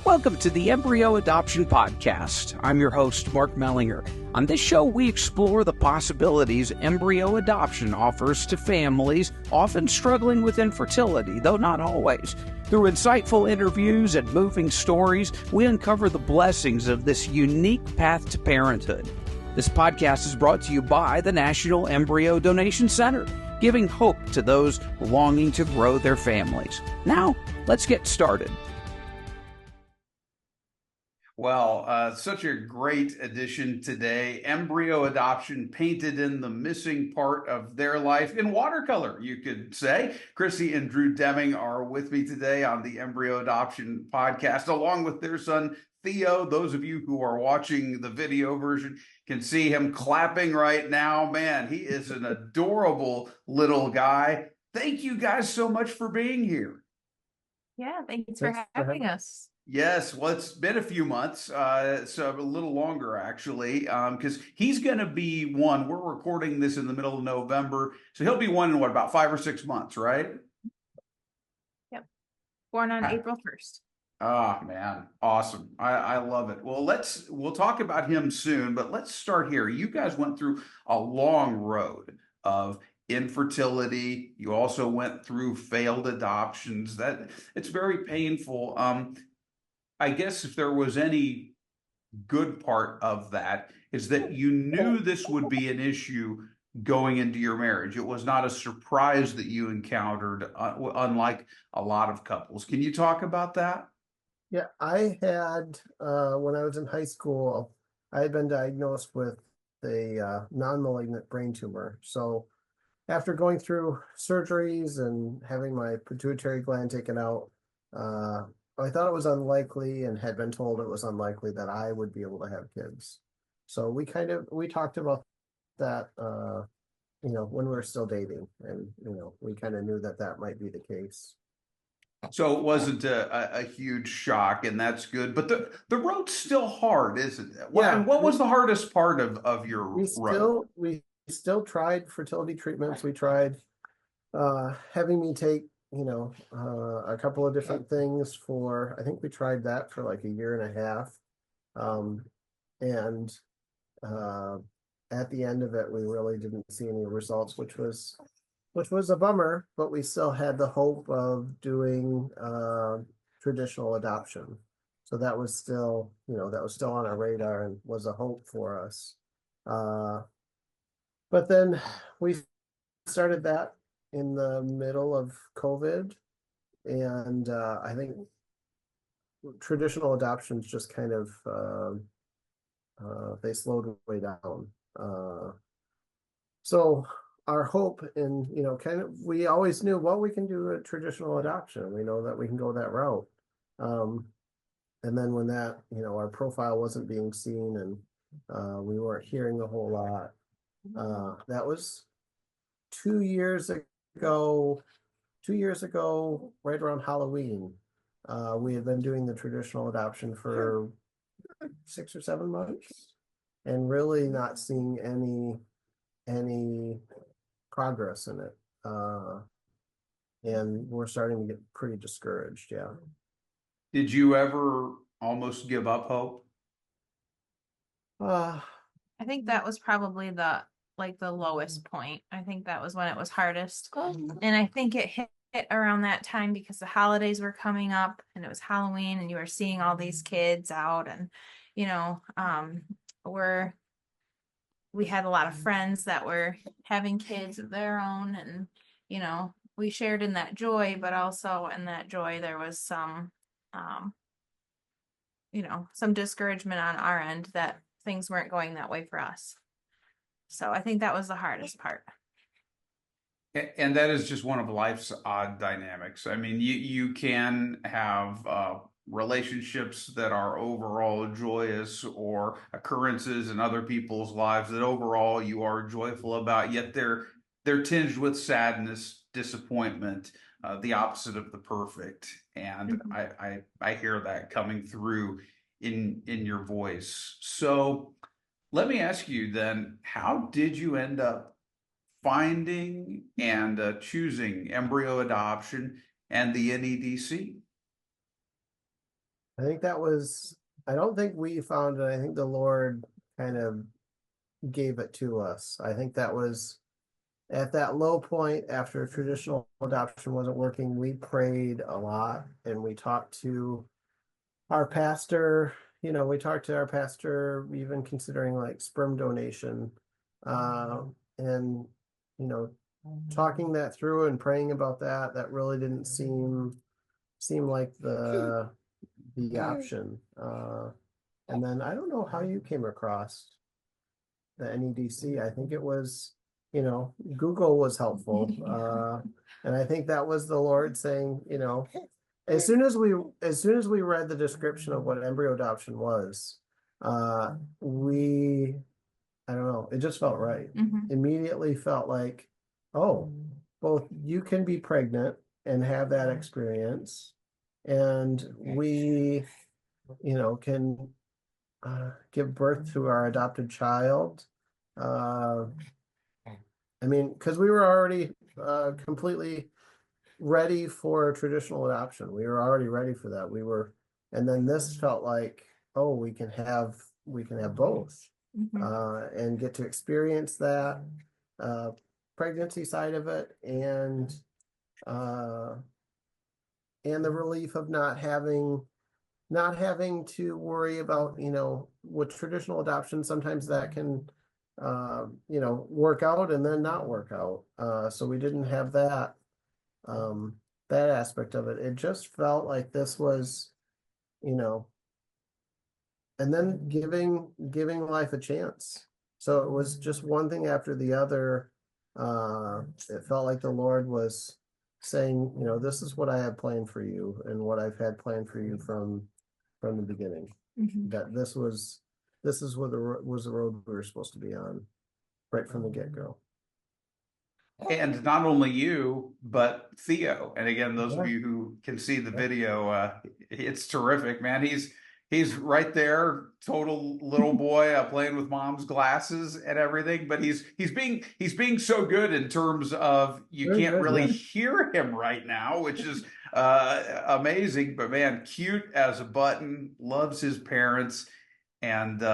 Welcome to the Embryo Adoption Podcast. I'm your host, Mark Mellinger. On this show, we explore the possibilities embryo adoption offers to families often struggling with infertility, though not always. Through insightful interviews and moving stories, we uncover the blessings of this unique path to parenthood. This podcast is brought to you by the National Embryo Donation Center, giving hope to those longing to grow their families. Now, let's get started. Well, such a great addition today. Embryo adoption painted in the missing part of their life in watercolor, you could say. Chrissy and Drew Deming are with me today on the Embryo Adoption Podcast, along with their son, Theo. Those of you who are watching the video version can see him clapping right now. Man, he is an adorable little guy. Thank you guys so much for being here. Yeah, thanks for having us. Yes, well, it's been a few months, so a little longer actually, because he's going to be one. We're recording this in the middle of November, so he'll be one in what, about 5 or 6 months, right? Yep, born on April 1st. Ah, man, awesome! I love it. Well, we'll talk about him soon, but let's start here. You guys went through a long road of infertility. You also went through failed adoptions. That it's very painful. I guess if there was any good part of that is that you knew this would be an issue going into your marriage. It was not a surprise that you encountered, unlike a lot of couples. Can you talk about that? Yeah, I had, when I was in high school, I had been diagnosed with a non-malignant brain tumor. So after going through surgeries and having my pituitary gland taken out, I thought it was unlikely and had been told it was unlikely that I would be able to have kids. So we talked about that, when we were still dating, and, we kind of knew that might be the case. So it wasn't a huge shock, and that's good. But the road's still hard, isn't it? Yeah. What was the hardest part of your road? We still tried fertility treatments. We tried having me take a couple of different things I think we tried that for like a year and a half. And at the end of it, we really didn't see any results, which was a bummer, but we still had the hope of doing traditional adoption. So that was still on our radar and was a hope for us. But then we started that in the middle of COVID, and I think traditional adoptions just kind of they slowed way down. So our hope we always knew, well, we can do a traditional adoption. We know that we can go that route. And then when that, our profile wasn't being seen and we weren't hearing a whole lot, that was 2 years ago, right around Halloween. We had been doing the traditional adoption for 6 or 7 months and really not seeing any progress in it. And we're starting to get pretty discouraged. Yeah. Did you ever almost give up hope? I think that was probably the lowest point. I think that was when it was hardest. And I think it hit around that time because the holidays were coming up and it was Halloween and you were seeing all these kids out, and we had a lot of friends that were having kids of their own, and we shared in that joy, but also in that joy there was some some discouragement on our end that things weren't going that way for us. So I think that was the hardest part. And that is just one of life's odd dynamics. I mean, you can have relationships that are overall joyous, or occurrences in other people's lives that overall you are joyful about, yet they're tinged with sadness, disappointment, the opposite of the perfect. And I hear that coming through in your voice. So let me ask you then, how did you end up finding and choosing embryo adoption and the NEDC? I think that was, I don't think we found it. I think the Lord kind of gave it to us. I think that was at that low point after traditional adoption wasn't working. We prayed a lot and we talked to our pastor. We talked to our pastor, even considering like sperm donation, and you know, talking that through and praying about that. That really didn't seem like the option. And then I don't know how you came across the NEDC. I think it was, Google was helpful. And I think that was the Lord saying, as soon as we read the description of what embryo adoption was, we I don't know, it just felt right. Immediately felt like, oh, both you can be pregnant and have that experience, and we, can give birth to our adopted child. Uh, I mean, because we were already completely ready for traditional adoption. We were already ready for that. And then this felt like, oh, we can have both, and get to experience that uh, pregnancy side of it, uh, and the relief of not having to worry about, with traditional adoption, sometimes that can, work out and then not work out. So we didn't have um, that aspect of it. It just felt like this was, you know, and then giving life a chance. So it was just one thing after the other. It felt like the Lord was saying, this is what I have planned for you, and what I've had planned for you from the beginning. That this is what was the road we were supposed to be on right from the get-go. And not only you, but Theo. And again, those of Yeah. you who can see the video, it's terrific, man. He's right there, total little boy, playing with mom's glasses and everything. But he's being so good in terms of you Very can't good, really yeah. hear him right now, which is amazing. But man, cute as a button, loves his parents, and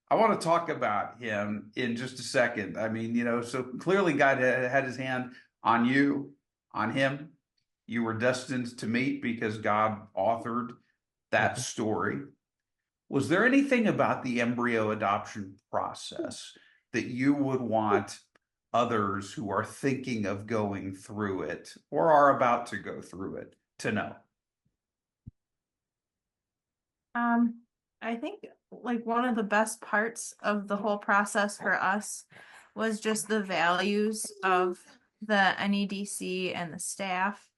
I want to talk about him in just a second. I mean, so clearly God had his hand on you, on him. You were destined to meet because God authored that story. Was there anything about the embryo adoption process that you would want others who are thinking of going through it or are about to go through it to know? I think like one of the best parts of the whole process for us was just the values of the NEDC and the staff.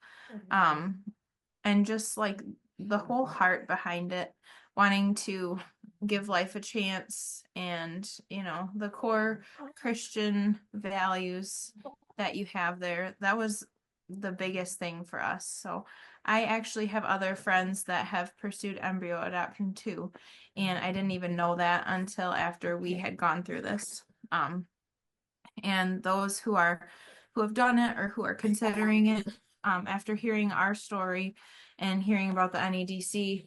And just like the whole heart behind it, wanting to give life a chance, and the core Christian values that you have there. That was the biggest thing for us. So I actually have other friends that have pursued embryo adoption too, and I didn't even know that until after we had gone through this. And those who have done it or who are considering it, after hearing our story and hearing about the NEDC,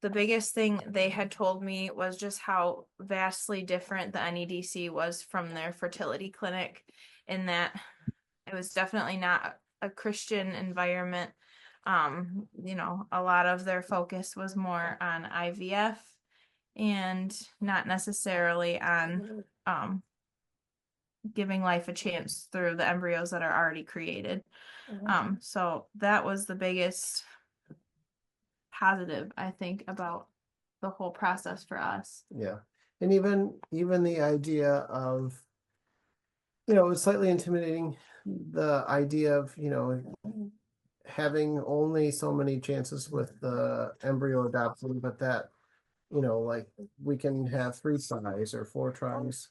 the biggest thing they had told me was just how vastly different the NEDC was from their fertility clinic, in that it was definitely not a Christian environment. A lot of their focus was more on IVF and not necessarily on giving life a chance through the embryos that are already created. So that was the biggest positive, I think, about the whole process for us. Yeah. And even the idea of, it was slightly intimidating, the idea of, having only so many chances with the embryo adoption, but that, like we can have 3 tries or 4 tries.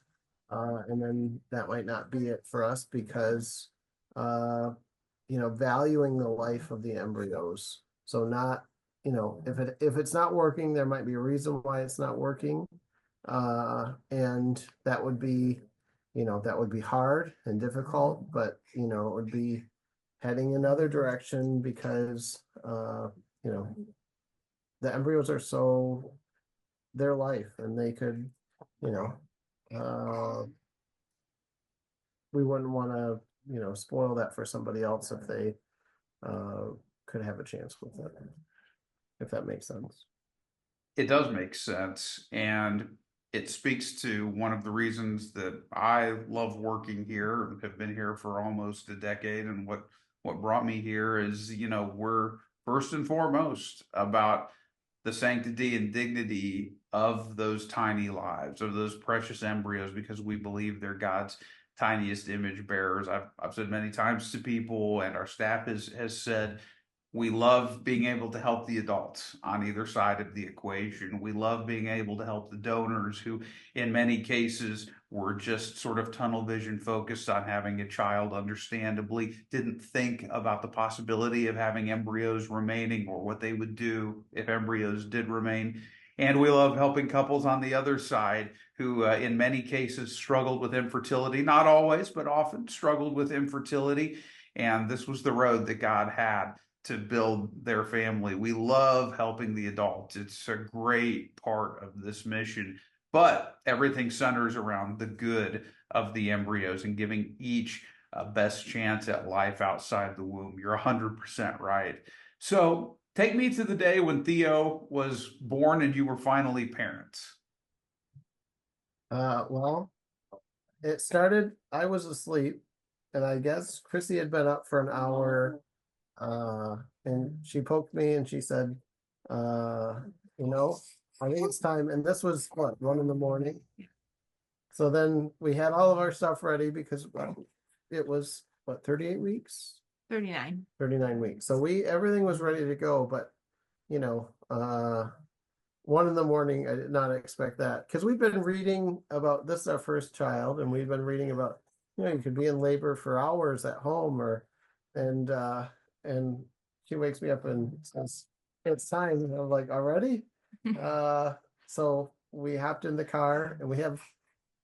And then that might not be it for us because, valuing the life of the embryos. So not, if it's not working, there might be a reason why it's not working. And that would be hard and difficult, but, it would be heading another direction because, you know, the embryos are so their life, and they could, you know, we wouldn't want to, spoil that for somebody else if they uh, could have a chance with it, if that makes sense. It does make sense. And it speaks to one of the reasons that I love working here and have been here for almost a decade. And what brought me here is, we're first and foremost about the sanctity and dignity of those tiny lives, of those precious embryos, because we believe they're God's tiniest image bearers. I've said many times to people, and our staff has said, we love being able to help the adults on either side of the equation. We love being able to help the donors who, in many cases, were just sort of tunnel vision focused on having a child, understandably, didn't think about the possibility of having embryos remaining or what they would do if embryos did remain. And we love helping couples on the other side who, in many cases, struggled with infertility, not always, but often struggled with infertility. And this was the road that God had to build their family. We love helping the adults. It's a great part of this mission, but everything centers around the good of the embryos and giving each a best chance at life outside the womb. You're 100% right. So take me to the day when Theo was born and you were finally parents. Well, it started, I was asleep, and I guess Chrissy had been up for an hour, and she poked me and she said, uh, you know, I think it's time. And this was what, 1 in the morning. So then we had all of our stuff ready because, well, it was what, 38 weeks? 39. 39 weeks. So everything was ready to go, but you know, 1 in the morning, I did not expect that because we've been reading about this, our first child, and we've been reading about, you could be in labor for hours at home and she wakes me up and says, it's time. And I'm like, already? So we hopped in the car and we have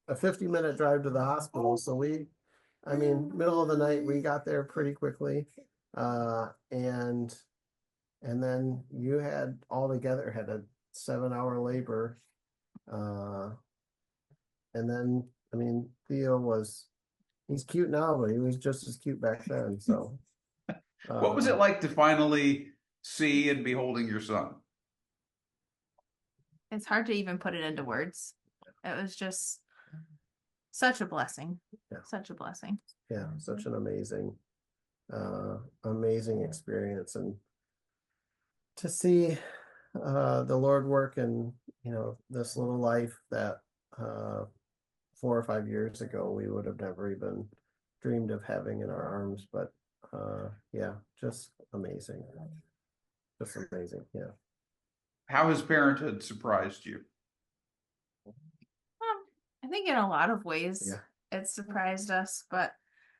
a 50-minute drive to the hospital. So middle of the night, we got there pretty quickly. And then you had a 7-hour labor. And then, Theo he's cute now, but he was just as cute back then. So, What was it like to finally see and be holding your son? It's hard to even put it into words. It was just such a blessing. Yeah. Such a blessing. Yeah, such an amazing experience, and to see the Lord work in this little life that 4 or 5 years ago we would have never even dreamed of having in our arms. But yeah, just amazing. Just amazing. Yeah. How has parenthood surprised you? I think in a lot of ways it surprised us, but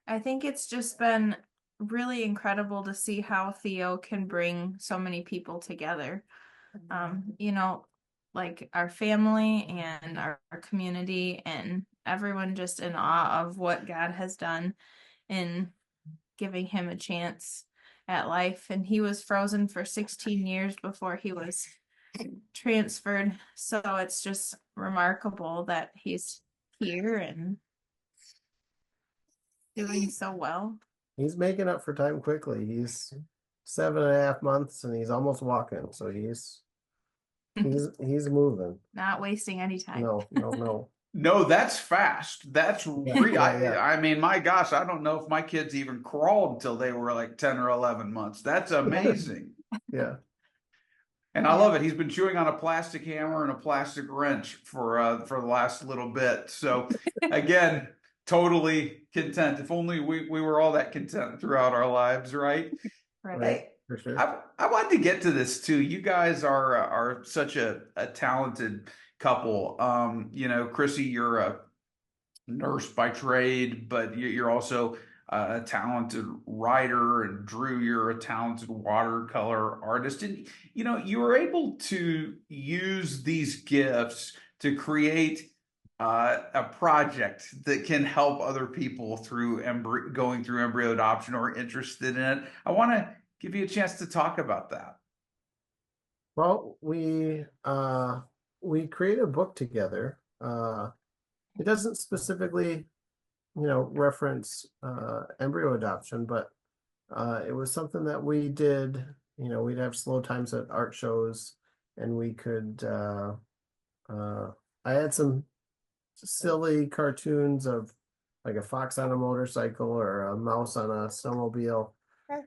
I think it's just been really incredible to see how Theo can bring so many people together. Like our family and our community and everyone just in awe of what God has done in giving him a chance at life. And he was frozen for 16 years before he was transferred. So it's just remarkable that he's here and doing so well. He's making up for time quickly. He's 7.5 months and he's almost walking. So he's moving. Not wasting any time. No. No, that's fast. That's real. Yeah. I mean, my gosh, I don't know if my kids even crawled until they were like 10 or 11 months. That's amazing. Yeah. And I love it. He's been chewing on a plastic hammer and a plastic wrench for the last little bit. So again, totally content. If only we were all that content throughout our lives, right? Right. Hey, for sure. I wanted to get to this too. You guys are such a talented couple. Chrissy, you're a nurse by trade, but you're also a talented writer, and Drew, you're a talented watercolor artist. And, you were able to use these gifts to create a project that can help other people through going through embryo adoption or interested in it. I want to give you a chance to talk about that. Well, we created a book together. It doesn't specifically, reference embryo adoption, but it was something that we did. We'd have slow times at art shows, and we could. I had some silly cartoons of like a fox on a motorcycle or a mouse on a snowmobile.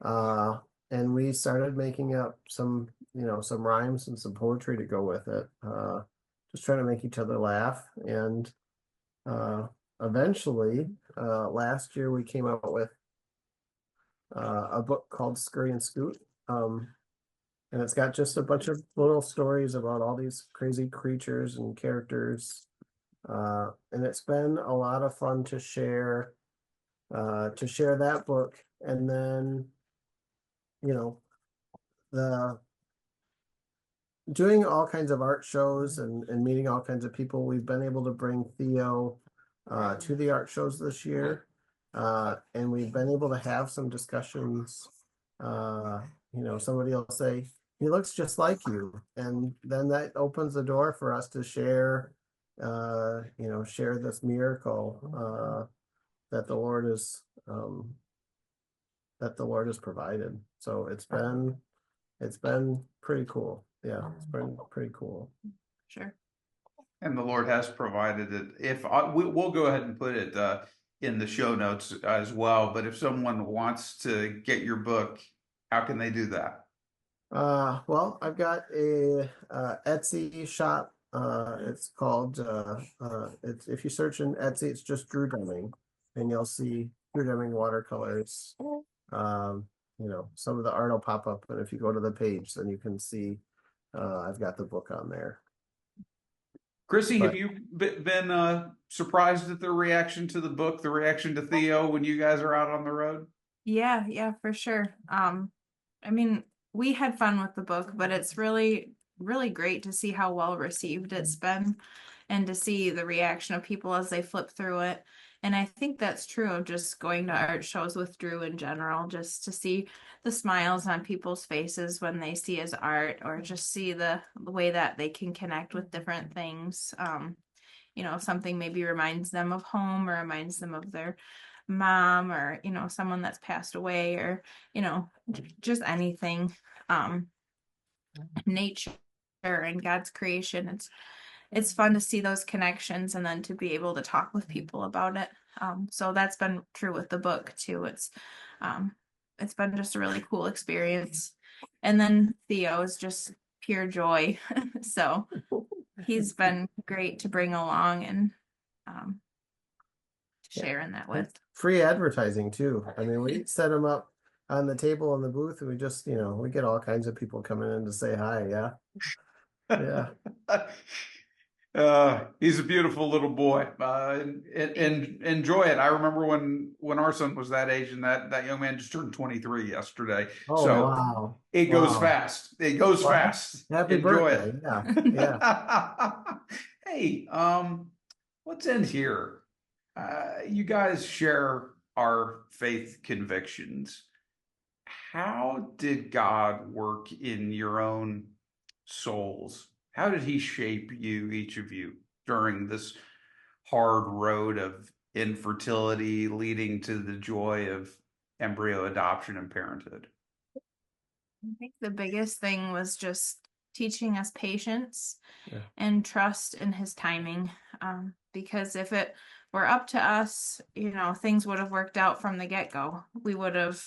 Uh, and we started making up some rhymes and some poetry to go with it. Just trying to make each other laugh. And eventually, last year we came out with a book called Scurry and Scoot. And it's got just a bunch of little stories about all these crazy creatures and characters. And it's been a lot of fun to share that book. And then, you know, the doing all kinds of art shows and meeting all kinds of people. We've been able to bring Theo to the art shows this year. And we've been able to have some discussions. Somebody will say, he looks just like you. And then that opens the door for us to share this miracle that the Lord is provided. So it's been pretty cool. Yeah, it's been pretty cool. Sure. And the Lord has provided it. We'll go ahead and put it in the show notes as well. But if someone wants to get your book, how can they do that? Well, I've got a Etsy shop. It's called it's if you search in Etsy, it's just Drew Deming, and you'll see Drew Deming watercolors. Some of the art will pop up, and if you go to the page, then you can see I've got the book on there. Chrissy, have But you been surprised at the reaction to the book, the reaction to Theo when you guys are out on the road? Yeah, for sure. I mean, we had fun with the book, but it's really, really great to see how well received it's been and to see the reaction of people as they flip through it. And I think that's true of just going to art shows with Drew in general, just to see the smiles on people's faces when they see his art or just see the way that they can connect with different things. Something maybe reminds them of home or reminds them of their mom or someone that's passed away or just anything. Nature and God's creation, it's fun to see those connections and then to be able to talk with people about it. So that's been true with the book too. It's been just a really cool experience. And then Theo is just pure joy. So he's been great to bring along and um, sharing that with. free advertising too. I mean, we set them up on the table in the booth, and we just, we get all kinds of people coming in to say hi. Yeah, yeah. He's a beautiful little boy, and enjoy it. I remember when our son was that age, and that young man just turned 23 yesterday. Oh, So wow. it goes Wow. fast. It goes Well, fast. happy Enjoy birthday. it. Yeah, yeah. Hey, let's end here. You guys share our faith convictions. How did God work in your own souls? How did he shape you, each of you, during this hard road of infertility leading to the joy of embryo adoption and parenthood? I think the biggest thing was just teaching us patience Yeah. and trust in his timing. Because if it were up to us, things would have worked out from the get-go. We would have,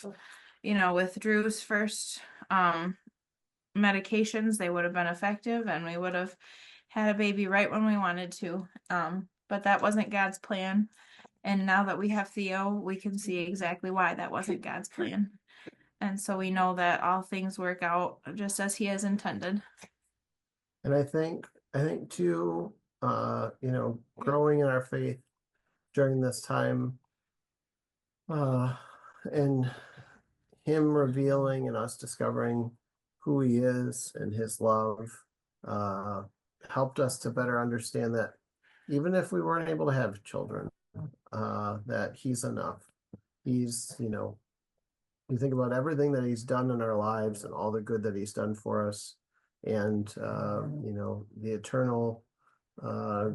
with Drew's first medications, they would have been effective and we would have had a baby right when we wanted to. But that wasn't God's plan. And now that we have Theo, we can see exactly why that wasn't God's plan. And so we know that all things work out just as he has intended. And I think too, growing in our faith during this time, and him revealing and us discovering who he is and his love, uh, helped us to better understand that even if we weren't able to have children, that he's enough. He's, you think about everything that he's done in our lives and all the good that he's done for us. and the eternal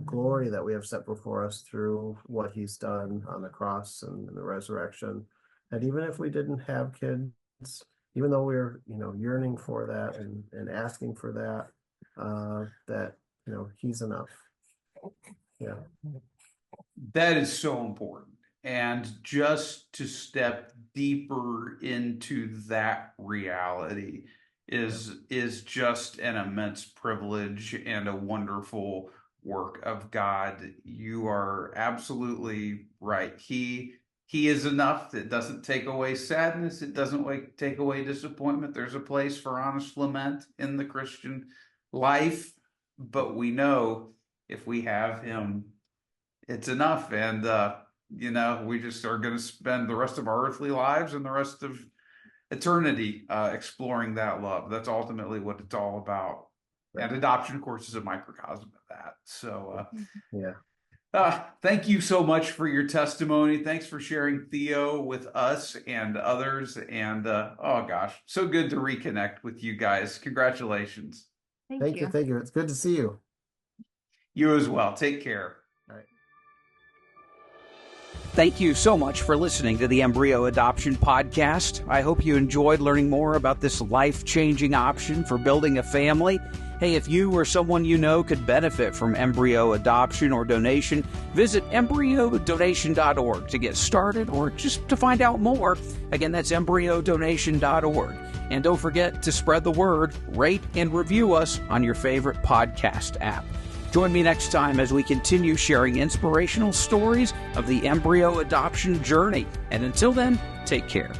glory that we have set before us through what he's done on the cross and the resurrection. And even if we didn't have kids, even though we're yearning for that and asking for that, that he's enough. Yeah. That is so important. And just to step deeper into that reality is just an immense privilege and a wonderful work of God. You are absolutely right. He is enough. It doesn't take away sadness. It doesn't take away disappointment. There's a place for honest lament in the Christian life, but we know if we have him, it's enough. And we just are going to spend the rest of our earthly lives and the rest of eternity exploring that love. That's ultimately what it's all about. Right. And adoption, of course, is a microcosm of that. So thank you so much for your testimony. Thanks for sharing Theo with us and others. And oh gosh, so good to reconnect with you guys. Congratulations. Thank you. Thank you. It's good to see you. You as well. Take care. All right. Thank you so much for listening to the Embryo Adoption Podcast. I hope you enjoyed learning more about this life-changing option for building a family. Hey, if you or someone you know could benefit from embryo adoption or donation, visit embryodonation.org to get started or just to find out more. Again, that's embryodonation.org. And don't forget to spread the word, rate, and review us on your favorite podcast app. Join me next time as we continue sharing inspirational stories of the embryo adoption journey. And until then, take care.